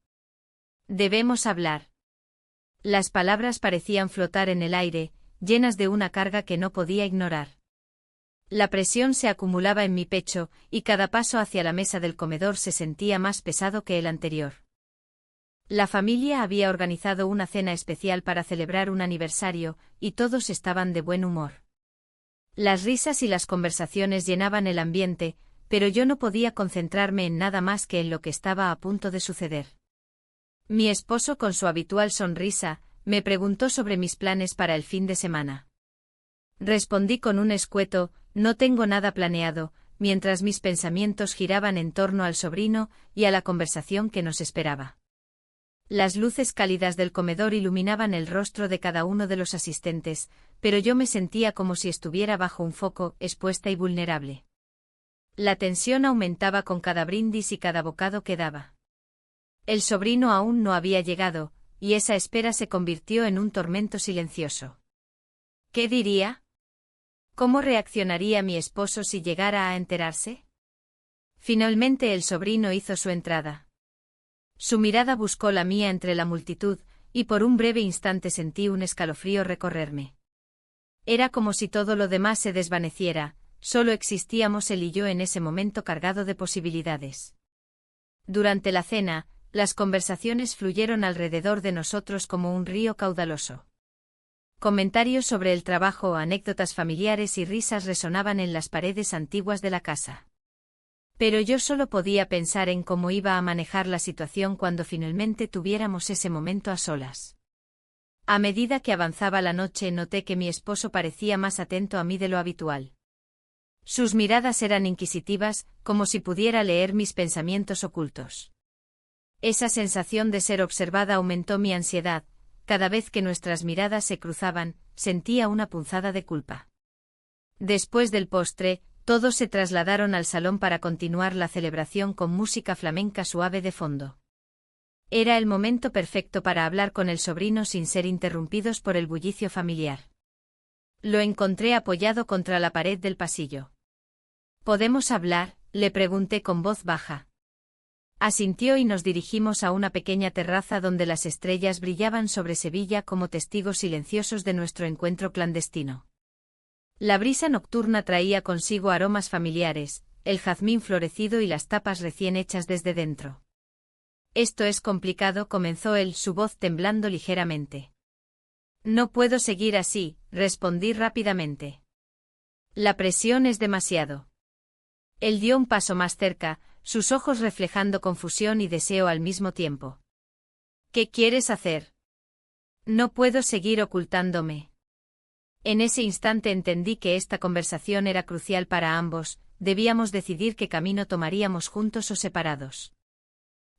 Debemos hablar. Las palabras parecían flotar en el aire, llenas de una carga que no podía ignorar. La presión se acumulaba en mi pecho, y cada paso hacia la mesa del comedor se sentía más pesado que el anterior. La familia había organizado una cena especial para celebrar un aniversario, y todos estaban de buen humor. Las risas y las conversaciones llenaban el ambiente, pero yo no podía concentrarme en nada más que en lo que estaba a punto de suceder. Mi esposo, con su habitual sonrisa, me preguntó sobre mis planes para el fin de semana. Respondí con un escueto: no tengo nada planeado, mientras mis pensamientos giraban en torno al sobrino y a la conversación que nos esperaba. Las luces cálidas del comedor iluminaban el rostro de cada uno de los asistentes, pero yo me sentía como si estuviera bajo un foco, expuesta y vulnerable. La tensión aumentaba con cada brindis y cada bocado que daba. El sobrino aún no había llegado, y esa espera se convirtió en un tormento silencioso. ¿Qué diría? ¿Cómo reaccionaría mi esposo si llegara a enterarse? Finalmente el sobrino hizo su entrada. Su mirada buscó la mía entre la multitud, y por un breve instante sentí un escalofrío recorrerme. Era como si todo lo demás se desvaneciera, solo existíamos él y yo en ese momento cargado de posibilidades. Durante la cena, las conversaciones fluyeron alrededor de nosotros como un río caudaloso. Comentarios sobre el trabajo, anécdotas familiares y risas resonaban en las paredes antiguas de la casa. Pero yo solo podía pensar en cómo iba a manejar la situación cuando finalmente tuviéramos ese momento a solas. A medida que avanzaba la noche noté que mi esposo parecía más atento a mí de lo habitual. Sus miradas eran inquisitivas, como si pudiera leer mis pensamientos ocultos. Esa sensación de ser observada aumentó mi ansiedad. Cada vez que nuestras miradas se cruzaban, sentía una punzada de culpa. Después del postre, todos se trasladaron al salón para continuar la celebración con música flamenca suave de fondo. Era el momento perfecto para hablar con el sobrino sin ser interrumpidos por el bullicio familiar. Lo encontré apoyado contra la pared del pasillo. ¿Podemos hablar?, le pregunté con voz baja. Asintió y nos dirigimos a una pequeña terraza donde las estrellas brillaban sobre Sevilla como testigos silenciosos de nuestro encuentro clandestino. La brisa nocturna traía consigo aromas familiares, el jazmín florecido y las tapas recién hechas desde dentro. Esto es complicado, comenzó él, su voz temblando ligeramente. No puedo seguir así, respondí rápidamente. La presión es demasiado. Él dio un paso más cerca, sus ojos reflejando confusión y deseo al mismo tiempo. ¿Qué quieres hacer? No puedo seguir ocultándome. En ese instante entendí que esta conversación era crucial para ambos, debíamos decidir qué camino tomaríamos juntos o separados.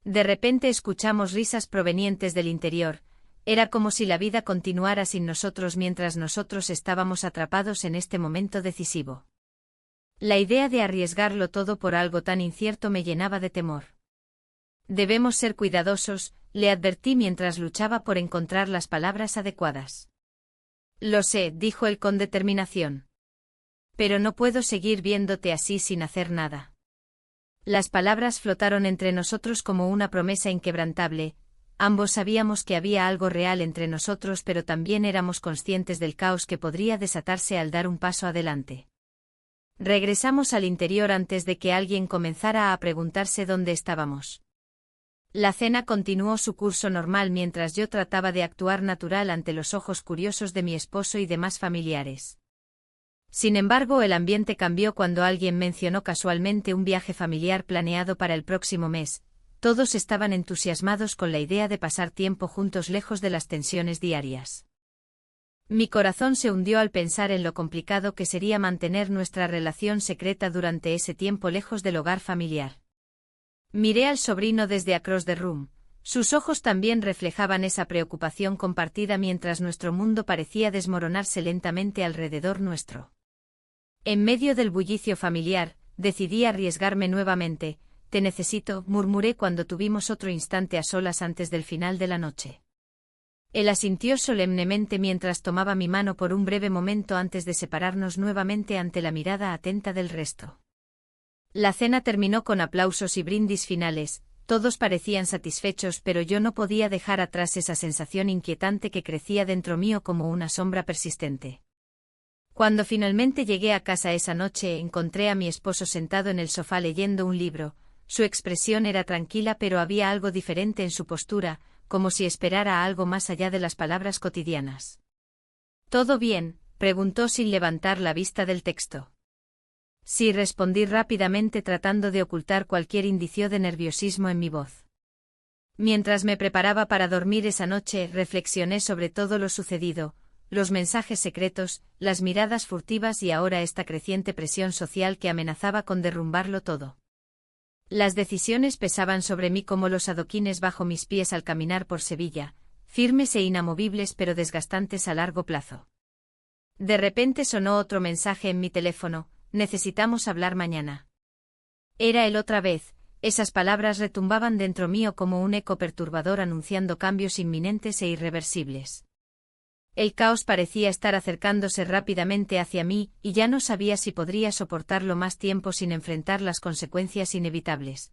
De repente escuchamos risas provenientes del interior, era como si la vida continuara sin nosotros mientras nosotros estábamos atrapados en este momento decisivo. La idea de arriesgarlo todo por algo tan incierto me llenaba de temor. Debemos ser cuidadosos, le advertí mientras luchaba por encontrar las palabras adecuadas. Lo sé, dijo él con determinación. Pero no puedo seguir viéndote así sin hacer nada. Las palabras flotaron entre nosotros como una promesa inquebrantable, ambos sabíamos que había algo real entre nosotros pero también éramos conscientes del caos que podría desatarse al dar un paso adelante. Regresamos al interior antes de que alguien comenzara a preguntarse dónde estábamos. La cena continuó su curso normal mientras yo trataba de actuar natural ante los ojos curiosos de mi esposo y demás familiares. Sin embargo, el ambiente cambió cuando alguien mencionó casualmente un viaje familiar planeado para el próximo mes. Todos estaban entusiasmados con la idea de pasar tiempo juntos lejos de las tensiones diarias. Mi corazón se hundió al pensar en lo complicado que sería mantener nuestra relación secreta durante ese tiempo lejos del hogar familiar. Miré al sobrino desde across the room. Sus ojos también reflejaban esa preocupación compartida mientras nuestro mundo parecía desmoronarse lentamente alrededor nuestro. En medio del bullicio familiar, decidí arriesgarme nuevamente. Te necesito, murmuré cuando tuvimos otro instante a solas antes del final de la noche. Él asintió solemnemente mientras tomaba mi mano por un breve momento antes de separarnos nuevamente ante la mirada atenta del resto. La cena terminó con aplausos y brindis finales, todos parecían satisfechos pero yo no podía dejar atrás esa sensación inquietante que crecía dentro mío como una sombra persistente. Cuando finalmente llegué a casa esa noche encontré a mi esposo sentado en el sofá leyendo un libro, su expresión era tranquila pero había algo diferente en su postura, como si esperara algo más allá de las palabras cotidianas. ¿Todo bien?, preguntó sin levantar la vista del texto. Sí, respondí rápidamente tratando de ocultar cualquier indicio de nerviosismo en mi voz. Mientras me preparaba para dormir esa noche, reflexioné sobre todo lo sucedido, los mensajes secretos, las miradas furtivas y ahora esta creciente presión social que amenazaba con derrumbarlo todo. Las decisiones pesaban sobre mí como los adoquines bajo mis pies al caminar por Sevilla, firmes e inamovibles pero desgastantes a largo plazo. De repente sonó otro mensaje en mi teléfono: necesitamos hablar mañana. Era él otra vez, esas palabras retumbaban dentro mío como un eco perturbador anunciando cambios inminentes e irreversibles. El caos parecía estar acercándose rápidamente hacia mí, y ya no sabía si podría soportarlo más tiempo sin enfrentar las consecuencias inevitables.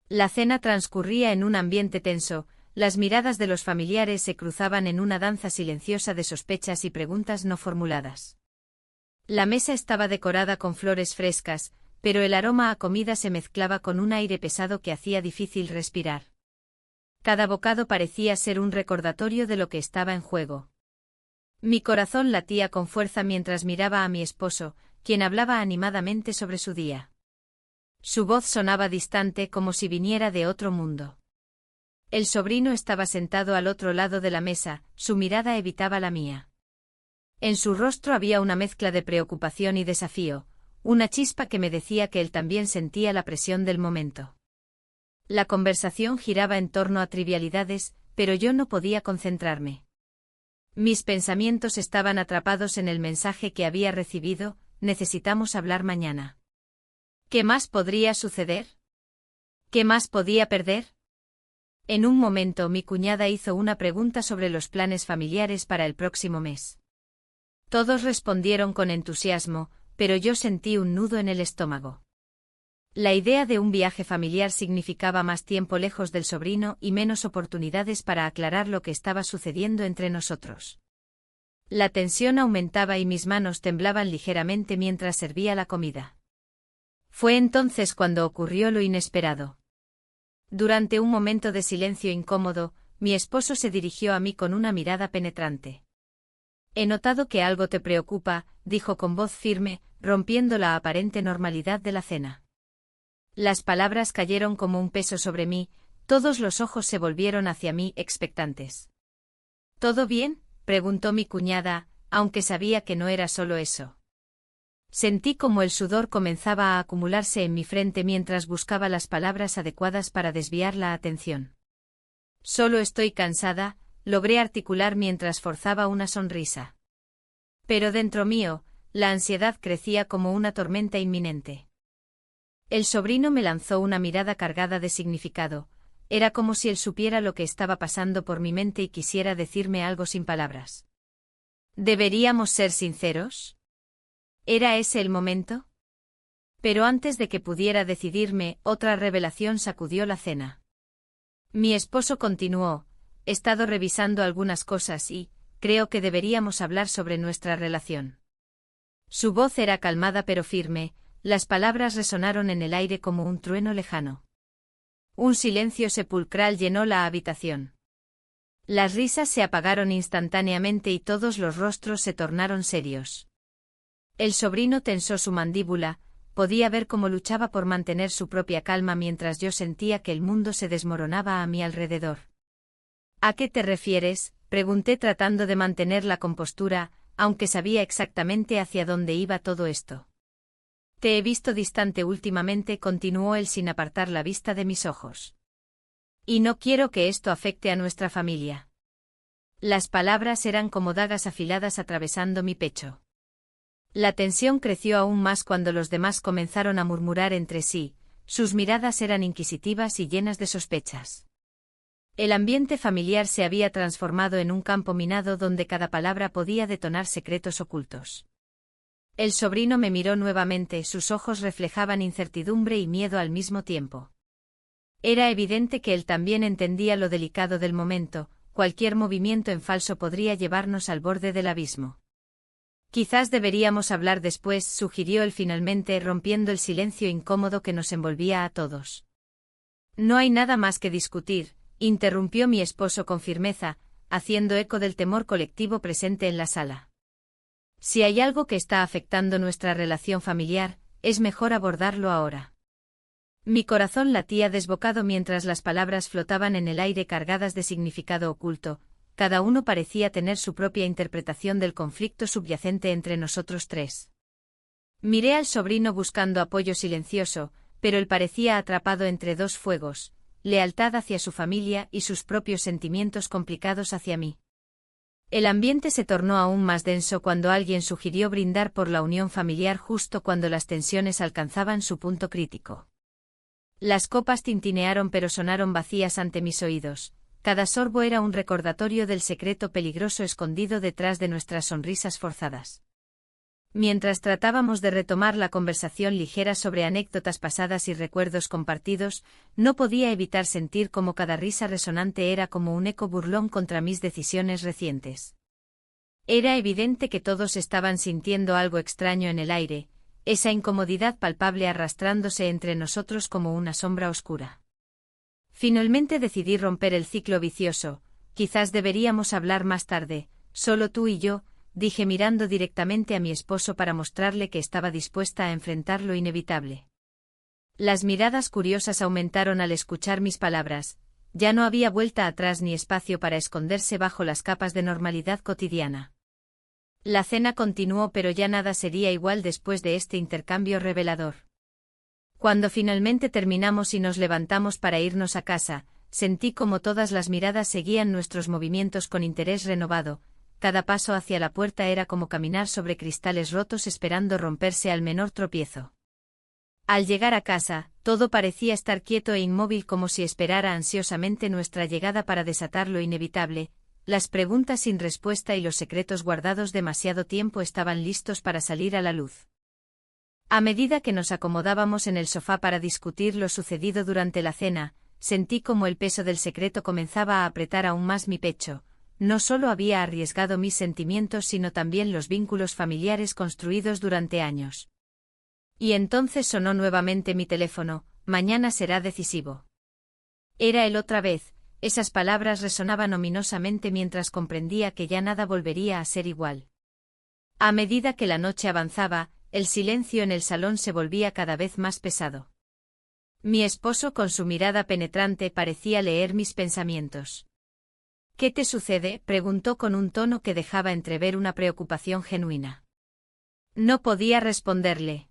La cena transcurría en un ambiente tenso, las miradas de los familiares se cruzaban en una danza silenciosa de sospechas y preguntas no formuladas. La mesa estaba decorada con flores frescas, pero el aroma a comida se mezclaba con un aire pesado que hacía difícil respirar. Cada bocado parecía ser un recordatorio de lo que estaba en juego. Mi corazón latía con fuerza mientras miraba a mi esposo, quien hablaba animadamente sobre su día. Su voz sonaba distante como si viniera de otro mundo. El sobrino estaba sentado al otro lado de la mesa, su mirada evitaba la mía. En su rostro había una mezcla de preocupación y desafío, una chispa que me decía que él también sentía la presión del momento. La conversación giraba en torno a trivialidades, pero yo no podía concentrarme. Mis pensamientos estaban atrapados en el mensaje que había recibido: necesitamos hablar mañana. ¿Qué más podría suceder? ¿Qué más podía perder? En un momento mi cuñada hizo una pregunta sobre los planes familiares para el próximo mes. Todos respondieron con entusiasmo, pero yo sentí un nudo en el estómago. La idea de un viaje familiar significaba más tiempo lejos del sobrino y menos oportunidades para aclarar lo que estaba sucediendo entre nosotros. La tensión aumentaba y mis manos temblaban ligeramente mientras servía la comida. Fue entonces cuando ocurrió lo inesperado. Durante un momento de silencio incómodo, mi esposo se dirigió a mí con una mirada penetrante. He notado que algo te preocupa, dijo con voz firme, rompiendo la aparente normalidad de la cena. Las palabras cayeron como un peso sobre mí, todos los ojos se volvieron hacia mí expectantes. ¿Todo bien?, preguntó mi cuñada, aunque sabía que no era solo eso. Sentí como el sudor comenzaba a acumularse en mi frente mientras buscaba las palabras adecuadas para desviar la atención. Solo estoy cansada, logré articular mientras forzaba una sonrisa. Pero dentro mío, la ansiedad crecía como una tormenta inminente. El sobrino me lanzó una mirada cargada de significado. Era como si él supiera lo que estaba pasando por mi mente y quisiera decirme algo sin palabras. ¿Deberíamos ser sinceros? ¿Era ese el momento? Pero antes de que pudiera decidirme, otra revelación sacudió la cena. Mi esposo continuó: he estado revisando algunas cosas y creo que deberíamos hablar sobre nuestra relación. Su voz era calmada pero firme, las palabras resonaron en el aire como un trueno lejano. Un silencio sepulcral llenó la habitación. Las risas se apagaron instantáneamente y todos los rostros se tornaron serios. El sobrino tensó su mandíbula, podía ver cómo luchaba por mantener su propia calma mientras yo sentía que el mundo se desmoronaba a mi alrededor. ¿A qué te refieres?, pregunté tratando de mantener la compostura, aunque sabía exactamente hacia dónde iba todo esto. Te he visto distante últimamente, continuó él sin apartar la vista de mis ojos. Y no quiero que esto afecte a nuestra familia. Las palabras eran como dagas afiladas atravesando mi pecho. La tensión creció aún más cuando los demás comenzaron a murmurar entre sí, sus miradas eran inquisitivas y llenas de sospechas. El ambiente familiar se había transformado en un campo minado donde cada palabra podía detonar secretos ocultos. El sobrino me miró nuevamente, sus ojos reflejaban incertidumbre y miedo al mismo tiempo. Era evidente que él también entendía lo delicado del momento, cualquier movimiento en falso podría llevarnos al borde del abismo. Quizás deberíamos hablar después, sugirió él finalmente, rompiendo el silencio incómodo que nos envolvía a todos. No hay nada más que discutir, interrumpió mi esposo con firmeza, haciendo eco del temor colectivo presente en la sala. Si hay algo que está afectando nuestra relación familiar, es mejor abordarlo ahora. Mi corazón latía desbocado mientras las palabras flotaban en el aire cargadas de significado oculto. Cada uno parecía tener su propia interpretación del conflicto subyacente entre nosotros tres. Miré al sobrino buscando apoyo silencioso, pero él parecía atrapado entre dos fuegos, lealtad hacia su familia y sus propios sentimientos complicados hacia mí. El ambiente se tornó aún más denso cuando alguien sugirió brindar por la unión familiar justo cuando las tensiones alcanzaban su punto crítico. Las copas tintinearon pero sonaron vacías ante mis oídos. Cada sorbo era un recordatorio del secreto peligroso escondido detrás de nuestras sonrisas forzadas. Mientras tratábamos de retomar la conversación ligera sobre anécdotas pasadas y recuerdos compartidos, no podía evitar sentir cómo cada risa resonante era como un eco burlón contra mis decisiones recientes. Era evidente que todos estaban sintiendo algo extraño en el aire, esa incomodidad palpable arrastrándose entre nosotros como una sombra oscura. Finalmente decidí romper el ciclo vicioso. Quizás deberíamos hablar más tarde, solo tú y yo, dije mirando directamente a mi esposo para mostrarle que estaba dispuesta a enfrentar lo inevitable. Las miradas curiosas aumentaron al escuchar mis palabras. Ya no había vuelta atrás ni espacio para esconderse bajo las capas de normalidad cotidiana. La cena continuó, pero ya nada sería igual después de este intercambio revelador. Cuando finalmente terminamos y nos levantamos para irnos a casa, sentí como todas las miradas seguían nuestros movimientos con interés renovado. Cada paso hacia la puerta era como caminar sobre cristales rotos esperando romperse al menor tropiezo. Al llegar a casa, todo parecía estar quieto e inmóvil como si esperara ansiosamente nuestra llegada para desatar lo inevitable. Las preguntas sin respuesta y los secretos guardados demasiado tiempo estaban listos para salir a la luz. A medida que nos acomodábamos en el sofá para discutir lo sucedido durante la cena, sentí como el peso del secreto comenzaba a apretar aún más mi pecho. No solo había arriesgado mis sentimientos sino también los vínculos familiares construidos durante años. Y entonces sonó nuevamente mi teléfono. Mañana será decisivo. Era él otra vez. Esas palabras resonaban ominosamente mientras comprendía que ya nada volvería a ser igual. A medida que la noche avanzaba, el silencio en el salón se volvía cada vez más pesado. Mi esposo, con su mirada penetrante, parecía leer mis pensamientos. «¿Qué te sucede?», preguntó con un tono que dejaba entrever una preocupación genuina. No podía responderle.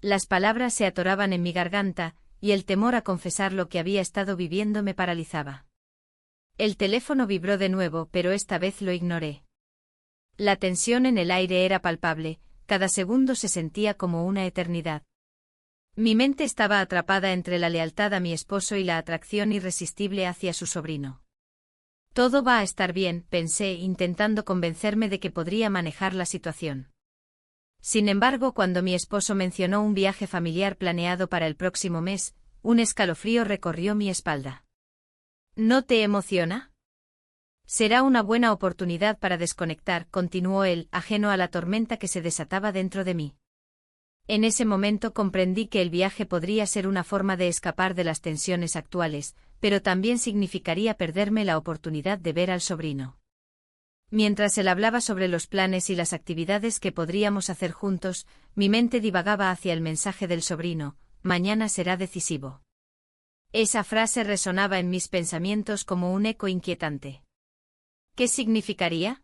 Las palabras se atoraban en mi garganta, y el temor a confesar lo que había estado viviendo me paralizaba. El teléfono vibró de nuevo, pero esta vez lo ignoré. La tensión en el aire era palpable, cada segundo se sentía como una eternidad. Mi mente estaba atrapada entre la lealtad a mi esposo y la atracción irresistible hacia su sobrino. Todo va a estar bien, pensé, intentando convencerme de que podría manejar la situación. Sin embargo, cuando mi esposo mencionó un viaje familiar planeado para el próximo mes, un escalofrío recorrió mi espalda. ¿No te emociona? Será una buena oportunidad para desconectar, continuó él, ajeno a la tormenta que se desataba dentro de mí. En ese momento comprendí que el viaje podría ser una forma de escapar de las tensiones actuales, pero también significaría perderme la oportunidad de ver al sobrino. Mientras él hablaba sobre los planes y las actividades que podríamos hacer juntos, mi mente divagaba hacia el mensaje del sobrino: mañana será decisivo. Esa frase resonaba en mis pensamientos como un eco inquietante. ¿Qué significaría?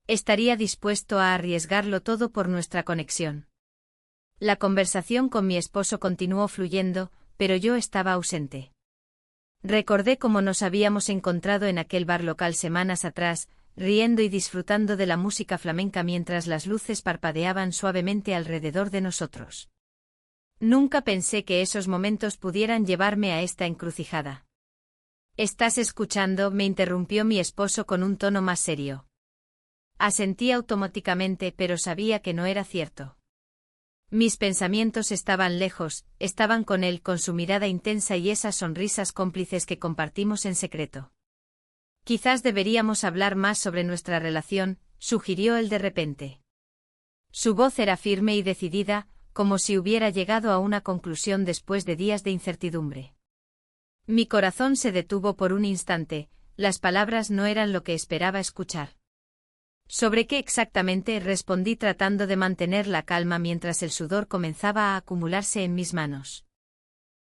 Estaría dispuesto a arriesgarlo todo por nuestra conexión. La conversación con mi esposo continuó fluyendo, pero yo estaba ausente. Recordé cómo nos habíamos encontrado en aquel bar local semanas atrás, riendo y disfrutando de la música flamenca mientras las luces parpadeaban suavemente alrededor de nosotros. Nunca pensé que esos momentos pudieran llevarme a esta encrucijada. «¿Estás escuchando?», me interrumpió mi esposo con un tono más serio. Asentí automáticamente, pero sabía que no era cierto. Mis pensamientos estaban lejos, estaban con él, con su mirada intensa y esas sonrisas cómplices que compartimos en secreto. «Quizás deberíamos hablar más sobre nuestra relación», sugirió él de repente. Su voz era firme y decidida, como si hubiera llegado a una conclusión después de días de incertidumbre. Mi corazón se detuvo por un instante, las palabras no eran lo que esperaba escuchar. «¿Sobre qué exactamente?», respondí tratando de mantener la calma mientras el sudor comenzaba a acumularse en mis manos.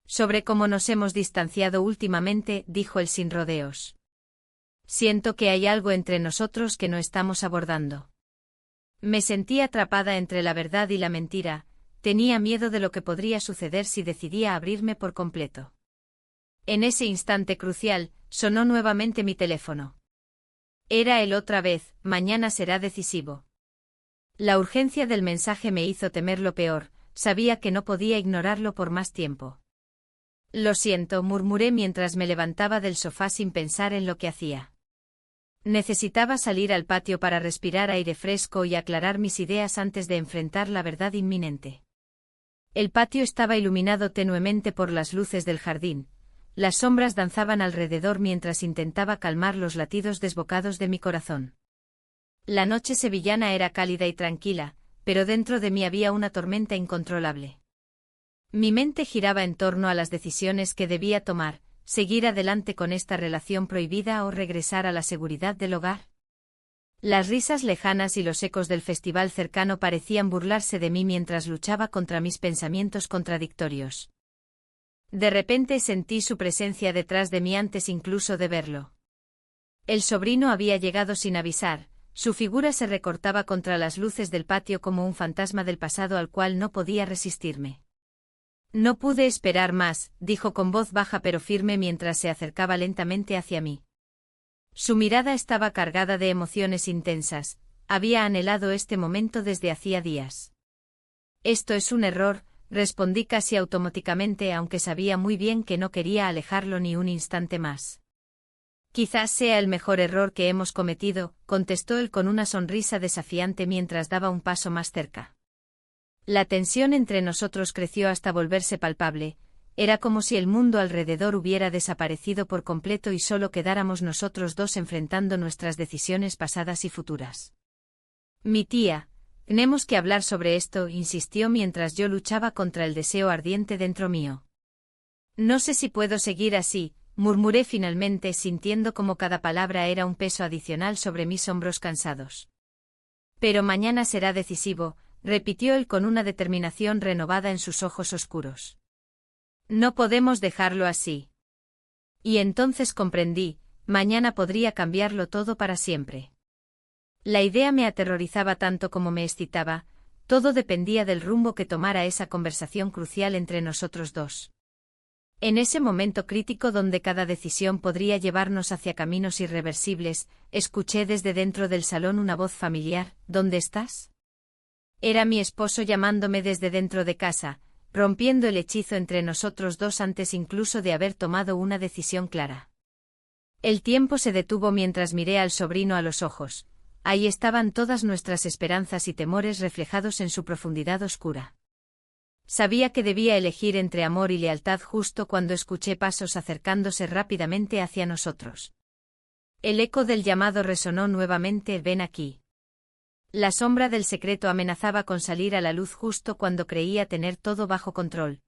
«Sobre cómo nos hemos distanciado últimamente», dijo él sin rodeos. «Siento que hay algo entre nosotros que no estamos abordando». Me sentí atrapada entre la verdad y la mentira, tenía miedo de lo que podría suceder si decidía abrirme por completo. En ese instante crucial, sonó nuevamente mi teléfono. Era él otra vez: «Mañana será decisivo». La urgencia del mensaje me hizo temer lo peor, sabía que no podía ignorarlo por más tiempo. «Lo siento», murmuré mientras me levantaba del sofá sin pensar en lo que hacía. Necesitaba salir al patio para respirar aire fresco y aclarar mis ideas antes de enfrentar la verdad inminente. El patio estaba iluminado tenuemente por las luces del jardín. Las sombras danzaban alrededor mientras intentaba calmar los latidos desbocados de mi corazón. La noche sevillana era cálida y tranquila, pero dentro de mí había una tormenta incontrolable. Mi mente giraba en torno a las decisiones que debía tomar: seguir adelante con esta relación prohibida o regresar a la seguridad del hogar. Las risas lejanas y los ecos del festival cercano parecían burlarse de mí mientras luchaba contra mis pensamientos contradictorios. De repente sentí su presencia detrás de mí antes incluso de verlo. El sobrino había llegado sin avisar, su figura se recortaba contra las luces del patio como un fantasma del pasado al cual no podía resistirme. «No pude esperar más», dijo con voz baja pero firme mientras se acercaba lentamente hacia mí. Su mirada estaba cargada de emociones intensas, había anhelado este momento desde hacía días. «Esto es un error», respondí casi automáticamente, aunque sabía muy bien que no quería alejarlo ni un instante más. «Quizás sea el mejor error que hemos cometido», contestó él con una sonrisa desafiante mientras daba un paso más cerca. La tensión entre nosotros creció hasta volverse palpable, era como si el mundo alrededor hubiera desaparecido por completo y solo quedáramos nosotros dos enfrentando nuestras decisiones pasadas y futuras. «Mi tía, tenemos que hablar sobre esto», insistió mientras yo luchaba contra el deseo ardiente dentro mío. No sé si puedo seguir así, murmuré finalmente, sintiendo como cada palabra era un peso adicional sobre mis hombros cansados. Pero mañana será decisivo, repitió él con una determinación renovada en sus ojos oscuros. No podemos dejarlo así. Y entonces comprendí, mañana podría cambiarlo todo para siempre. La idea me aterrorizaba tanto como me excitaba, todo dependía del rumbo que tomara esa conversación crucial entre nosotros dos. En ese momento crítico donde cada decisión podría llevarnos hacia caminos irreversibles, escuché desde dentro del salón una voz familiar: ¿Dónde estás? Era mi esposo llamándome desde dentro de casa, rompiendo el hechizo entre nosotros dos antes incluso de haber tomado una decisión clara. El tiempo se detuvo mientras miré al sobrino a los ojos. Ahí estaban todas nuestras esperanzas y temores reflejados en su profundidad oscura. Sabía que debía elegir entre amor y lealtad justo cuando escuché pasos acercándose rápidamente hacia nosotros. El eco del llamado resonó nuevamente: ven aquí. La sombra del secreto amenazaba con salir a la luz justo cuando creía tener todo bajo control.